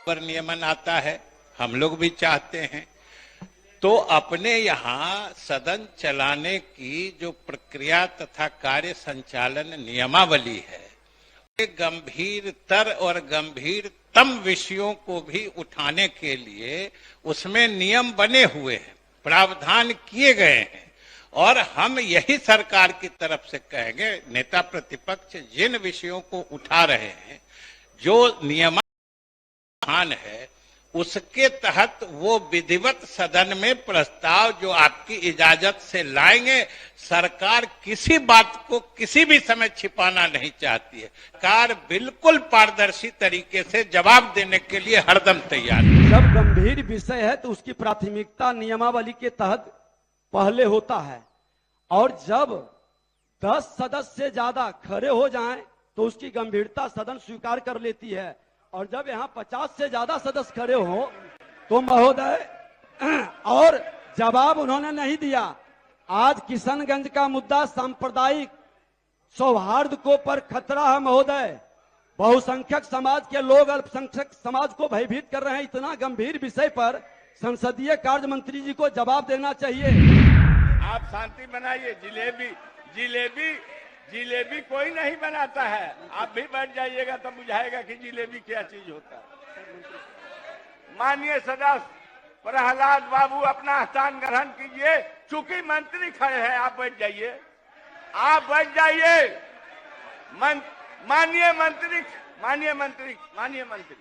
पर नियमन आता है, हम लोग भी चाहते हैं। तो अपने यहाँ सदन चलाने की जो प्रक्रिया तथा कार्य संचालन नियमावली है, गंभीरतर और गंभीरतम विषयों को भी उठाने के लिए उसमें नियम बने हुए हैं, प्रावधान किए गए हैं। और हम यही सरकार की तरफ से कहेंगे, नेता प्रतिपक्ष जिन विषयों को उठा रहे हैं, जो नियमानुसार है, उसके तहत वो विधिवत सदन में प्रस्ताव जो आपकी इजाजत से लाएंगे। सरकार किसी बात को किसी भी समय छिपाना नहीं चाहती है। सरकार बिल्कुल पारदर्शी तरीके से जवाब देने के लिए हरदम तैयार है। जब गंभीर विषय है तो उसकी प्राथमिकता नियमावली के तहत पहले होता है, और जब 10 सदस्य ज्यादा खड़े हो जाएं तो उसकी गंभीरता सदन स्वीकार कर लेती है। और जब यहाँ 50 से ज्यादा सदस्य खड़े हो तो महोदय, और जवाब उन्होंने नहीं दिया। आज किशनगंज का मुद्दा सांप्रदायिक सौहार्द को पर खतरा है महोदय। बहुसंख्यक समाज के लोग अल्पसंख्यक समाज को भयभीत कर रहे हैं। इतना गंभीर विषय पर संसदीय कार्य मंत्री जी को जवाब देना चाहिए। आप शांति बनाइए। जिलेबी कोई नहीं बनाता है। आप भी बैठ जाइएगा तब बुझाएगा कि जिलेबी क्या चीज होता है। माननीय सदस्य प्रहलाद बाबू अपना स्थान ग्रहण कीजिए। चूंकि मंत्री खड़े हैं, आप बैठ जाइए। माननीय मंत्री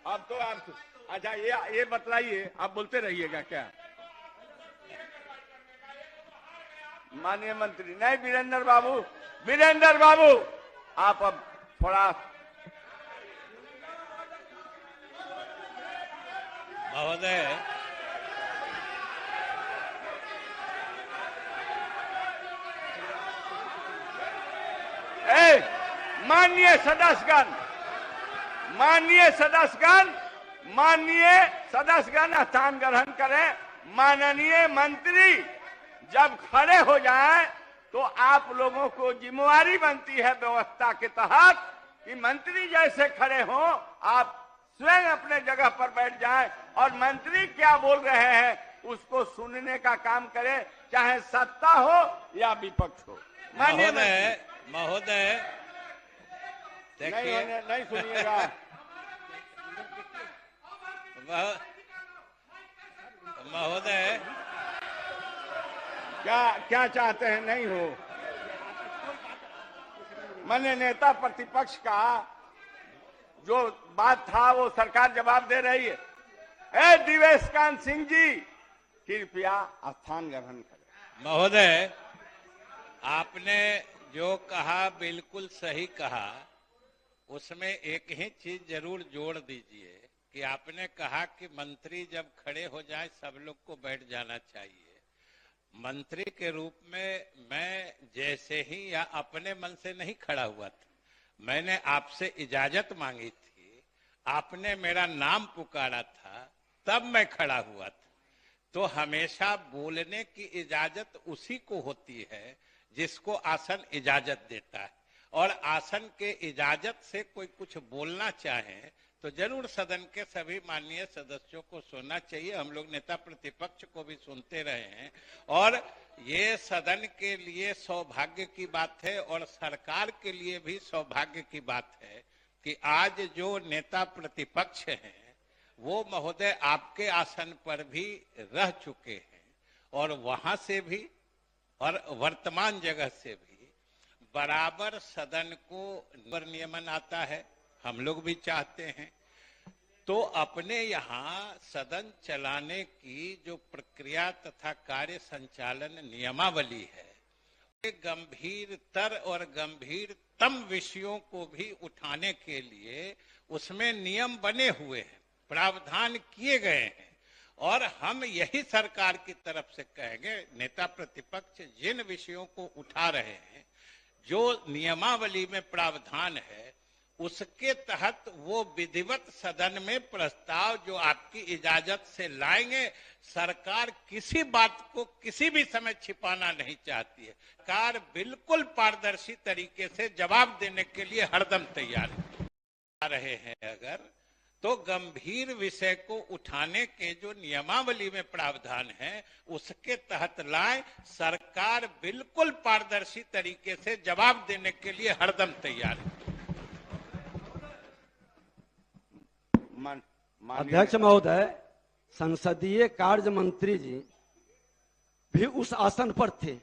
अब तो आप अच्छा ये बतलाइए, आप बोलते रहिएगा क्या? माननीय मंत्री नहीं, वीरेंद्र बाबू आप अब थोड़ा महोदय, माननीय सदस्यगण स्थान ग्रहण करें। माननीय मंत्री जब खड़े हो जाएं तो आप लोगों को जिम्मेवारी बनती है व्यवस्था के तहत कि मंत्री जैसे खड़े हों, आप स्वयं अपने जगह पर बैठ जाएं और मंत्री क्या बोल रहे हैं उसको सुनने का काम करें, चाहे सत्ता हो या विपक्ष हो। महोदय देखिए, नहीं सुनिएगा। महोदय क्या चाहते हैं? नहीं हो। मैंने नेता प्रतिपक्ष का जो बात था वो सरकार जवाब दे रही है। दिवेश कांत सिंह जी कृपया स्थान ग्रहण करें। महोदय, आपने जो कहा बिल्कुल सही कहा। उसमें एक ही चीज जरूर जोड़ दीजिए कि आपने कहा कि मंत्री जब खड़े हो जाए सब लोग को बैठ जाना चाहिए। मंत्री के रूप में मैं जैसे ही या अपने मन से नहीं खड़ा हुआ था, मैंने आपसे इजाजत मांगी थी, आपने मेरा नाम पुकारा था, तब मैं खड़ा हुआ था। तो हमेशा बोलने की इजाजत उसी को होती है जिसको आसन इजाजत देता है। और आसन के इजाजत से कोई कुछ बोलना चाहे तो जरूर सदन के सभी माननीय सदस्यों को सुनना चाहिए। हम लोग नेता प्रतिपक्ष को भी सुनते रहे हैं और ये सदन के लिए सौभाग्य की बात है और सरकार के लिए भी सौभाग्य की बात है कि आज जो नेता प्रतिपक्ष हैं वो महोदय आपके आसन पर भी रह चुके हैं और वहां से भी और वर्तमान जगह से भी बराबर सदन को नियमन आता है, हम लोग भी चाहते हैं। तो अपने यहाँ सदन चलाने की जो प्रक्रिया तथा कार्य संचालन नियमावली है, गंभीरतर और गंभीरतम विषयों को भी उठाने के लिए उसमें नियम बने हुए हैं, प्रावधान किए गए हैं। और हम यही सरकार की तरफ से कहेंगे, नेता प्रतिपक्ष जिन विषयों को उठा रहे हैं, जो नियमावली में प्रावधान है, उसके तहत वो विधिवत सदन में प्रस्ताव जो आपकी इजाजत से लाएंगे। सरकार किसी बात को किसी भी समय छिपाना नहीं चाहती है। सरकार बिल्कुल पारदर्शी तरीके से जवाब देने के लिए हरदम तैयार है। रहे हैं अगर तो गंभीर विषय को उठाने के जो नियमावली में प्रावधान है उसके तहत लाए। सरकार बिल्कुल पारदर्शी तरीके से जवाब देने के लिए हरदम तैयार है। अध्यक्ष महोदय, संसदीय कार्य मंत्री जी भी उस आसन पर थे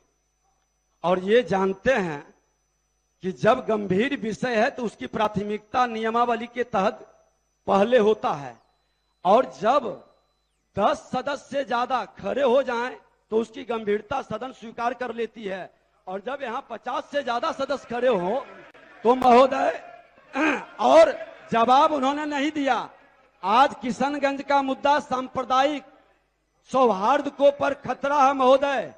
और ये जानते हैं कि जब गंभीर विषय है तो उसकी प्राथमिकता नियमावली के तहत पहले होता है, और जब 10 सदस्य से ज्यादा खड़े हो जाएं तो उसकी गंभीरता सदन स्वीकार कर लेती है। और जब यहाँ 50 से ज्यादा सदस्य खड़े हो तो महोदय, और जवाब उन्होंने नहीं दिया। आज किशनगंज का मुद्दा सांप्रदायिक सौहार्द को पर खतरा है महोदय।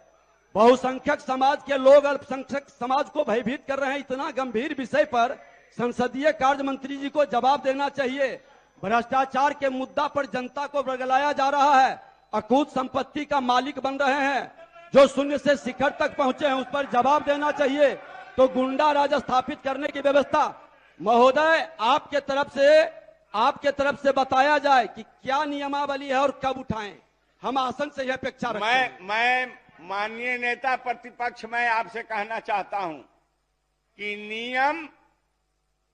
बहुसंख्यक समाज के लोग अल्पसंख्यक समाज को भयभीत कर रहे हैं। इतना गंभीर विषय पर संसदीय कार्य मंत्री जी को जवाब देना चाहिए। भ्रष्टाचार के मुद्दा पर जनता को बरगलाया जा रहा है। अकूत संपत्ति का मालिक बन रहे हैं जो शून्य से शिखर तक पहुंचे हैं, उस पर जवाब देना चाहिए। तो गुंडा राज स्थापित करने की व्यवस्था महोदय आपके तरफ से बताया जाए कि क्या नियमावली है और कब उठाएं। हम आसन से यह अपेक्षा रखते हैं। मैं माननीय नेता प्रतिपक्ष, मैं आपसे कहना चाहता हूं कि नियम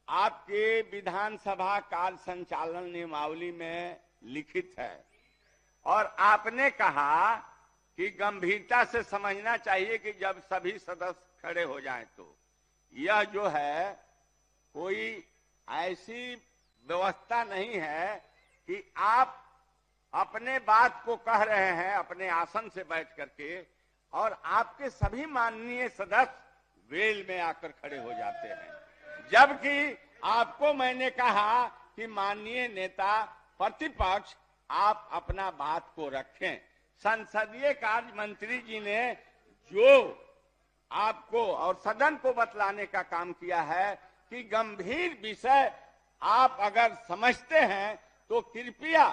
आपके विधानसभा कार्य संचालन नियमावली में लिखित है और आपने कहा कि गंभीरता से समझना चाहिए कि जब सभी सदस्य खड़े हो जाएं तो यह जो है कोई ऐसी व्यवस्था नहीं है कि आप अपने बात को कह रहे हैं अपने आसन से बैठ करके और आपके सभी माननीय सदस्य वेल में आकर खड़े हो जाते हैं, जबकि आपको मैंने कहा कि माननीय नेता प्रतिपक्ष आप अपना बात को रखें। संसदीय कार्य मंत्री जी ने जो आपको और सदन को बतलाने का काम किया है कि गंभीर विषय आप अगर समझते हैं तो कृपया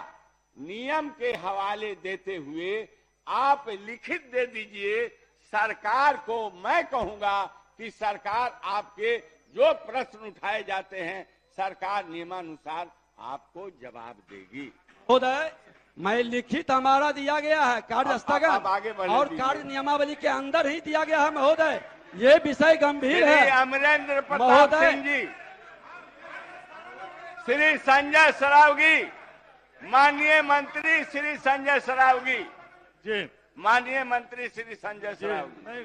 नियम के हवाले देते हुए आप लिखित दे दीजिए सरकार को। मैं कहूंगा कि सरकार आपके जो प्रश्न उठाए जाते हैं सरकार नियमानुसार आपको जवाब देगी। महोदय, मैं लिखित हमारा दिया गया है कार्य स्थगन और दीजिए। कार्य नियमावली के अंदर ही दिया गया है महोदय। ये विषय गंभीर है। अमरेंद्र प्रताप सिंह जी, श्री संजय सरावगी, माननीय मंत्री श्री संजय सरावगी जी, माननीय मंत्री श्री संजय सरावगी।